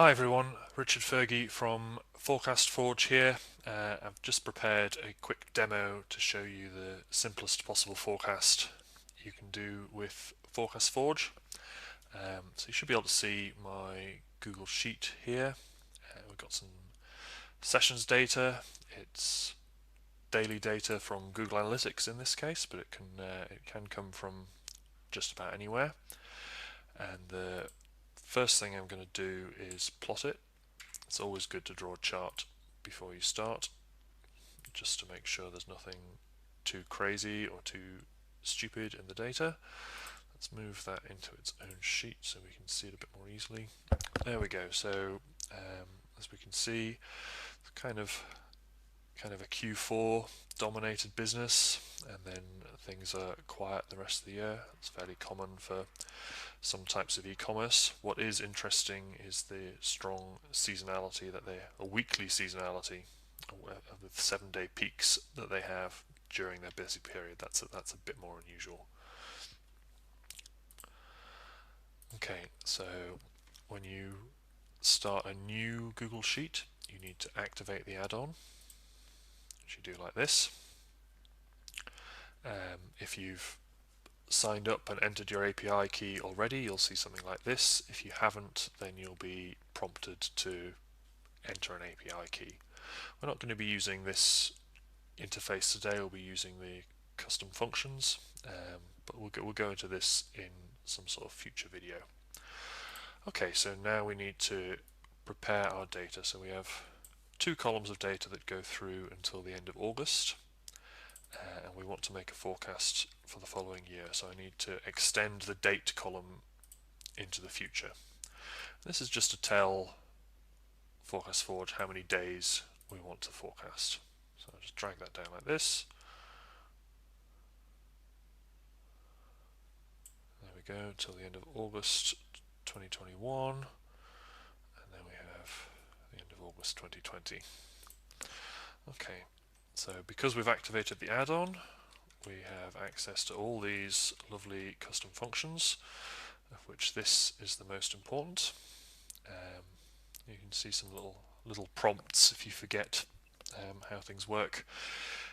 Hi everyone, Richard Fergie from Forecast Forge here. I've just prepared a quick demo to show you the simplest possible forecast you can do with Forecast Forge. So you should be able to see my Google Sheet here. We've got some sessions data. It's daily data from Google Analytics in this case, but it can come from just about anywhere. And the first thing I'm going to do is plot it. It's always good to draw a chart before you start, just to make sure there's nothing too crazy or too stupid in the data. Let's move that into its own sheet so we can see it a bit more easily. There we go. So as we can see, it's kind of a Q4 dominated business, and then things are quiet the rest of the year. It's fairly common for some types of e-commerce. What is interesting is the strong seasonality a weekly seasonality with 7-day peaks that they have during their busy period. That's a bit more unusual. Okay, so when you start a new Google Sheet, you need to activate the add-on, which you do like this. If you've signed up and entered your API key already, you'll see something like this. If you haven't, then you'll be prompted to enter an API key. We're not going to be using this interface today. We'll be using the custom functions, but we'll go into this in some sort of future video. Okay, so now we need to prepare our data. So we have 2 columns of data that go through until the end of August, and we want to make a forecast for the following year. So I need to extend the date column into the future. This is just to tell Forecast Forge how many days we want to forecast. So I'll just drag that down like this. There we go, till the end of August 2021, and then we have the end of August 2020. Okay, so because we've activated the add-on, we have access to all these lovely custom functions, of which this is the most important. You can see some little prompts if you forget how things work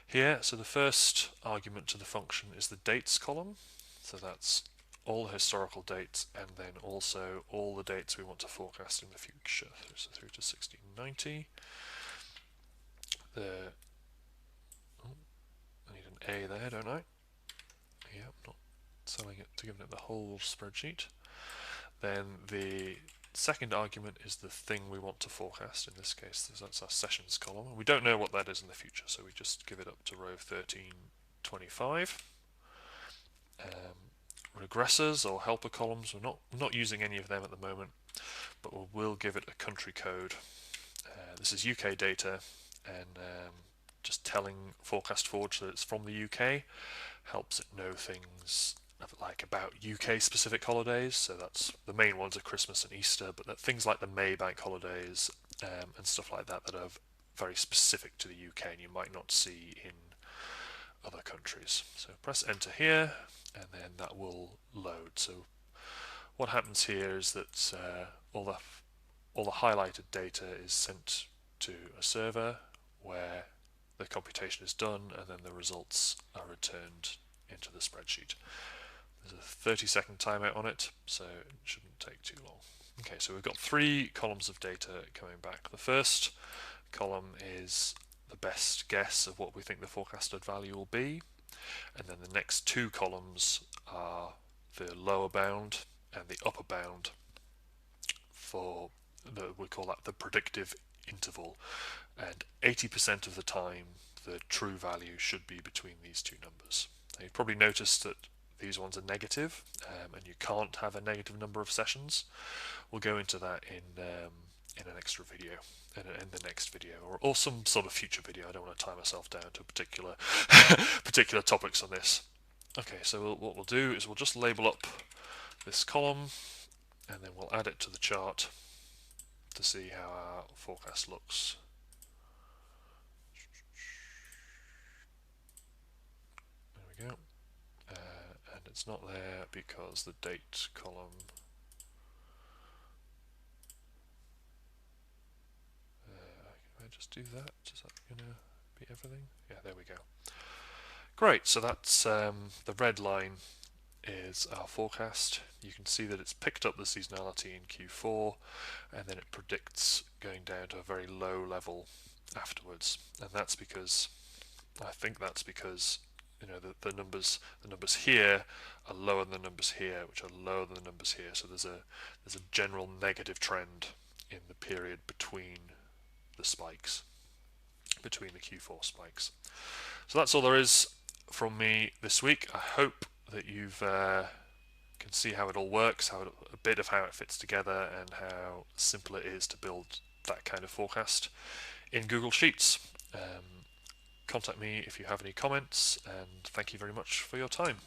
here. So the first argument to the function is the dates column. So that's all the historical dates, and then also all the dates we want to forecast in the future. So through to 1690. I need an A there, don't I? Yeah, I'm not telling it to give it the whole spreadsheet. Then the second argument is the thing we want to forecast. In this case, that's our sessions column. We don't know what that is in the future, so we just give it up to row 1325. Regressors or helper columns, we're not using any of them at the moment, but we will give it a country code. This is UK data, and just telling Forecast Forge that it's from the UK helps it know things like about UK specific holidays. So that's the main ones are Christmas and Easter, but that things like the May bank holidays and stuff like that are very specific to the UK and you might not see in other countries. So press enter here, and then that will load. So what happens here is that all the highlighted data is sent to a server where the computation is done, and then the results are returned into the spreadsheet. There's a 30-second timeout on it, so it shouldn't take too long. Okay, so we've got 3 columns of data coming back. The first column is the best guess of what we think the forecasted value will be, and then the next 2 columns are the lower bound and the upper bound for we call that the predictive interval, and 80% of the time the true value should be between these 2 numbers. Now, you've probably noticed that these ones are negative, and you can't have a negative number of sessions. We'll go into that in an extra video, in the next video, or some sort of future video. I don't want to tie myself down to particular particular topics on this. Okay, so what we'll do is we'll just label up this column, and then we'll add it to the chart to see how our forecast looks. There we go. And it's not there because the date column I just do that? Is that going to be everything? Yeah, there we go. Great, so that's the red line is our forecast. You can see that it's picked up the seasonality in Q4 and then it predicts going down to a very low level afterwards, and that's because I think that's because the numbers here are lower than the numbers here, which are lower than the numbers here, so there's a general negative trend in the period between the spikes, between the Q4 spikes. So that's all there is from me this week. I hope that you've can see how it all works, a bit of how it fits together, and how simple it is to build that kind of forecast in Google Sheets. Contact me if you have any comments, and thank you very much for your time.